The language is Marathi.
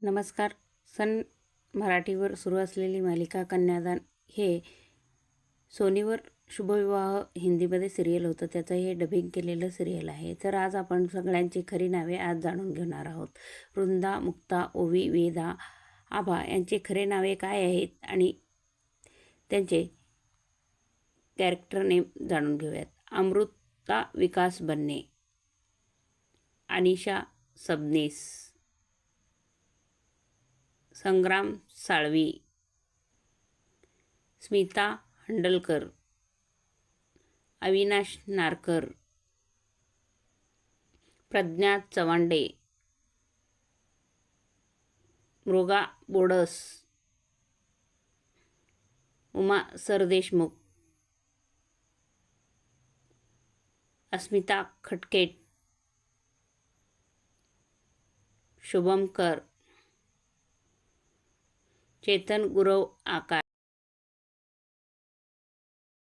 नमस्कार. सन मराठीवर सुरू असलेली मालिका कन्यादान हे सोनीवर शुभविवाह हिंदीमध्ये सिरियल होतं. त्याचं हे डबिंग केलेलं सिरियल आहे. तर आज आपण सगळ्यांची खरी नावे आज जाणून घेणार आहोत. वृंदा, मुक्ता, ओवी, वेदा, आभा यांचे खरे नावे काय आहेत आणि त्यांचे कॅरेक्टर नेम जाणून घेऊयात. अमृता विकास बन्ने, अनिशा सबनीस, संग्राम साळवी, स्मिता हंडलकर, अविनाश नारकर, प्रज्ञा चव्हांडे, मृगा बोडस, उमा सरदेशमुख, अस्मिता खटकेट, शुभम कर, चेतन गुरव आकार,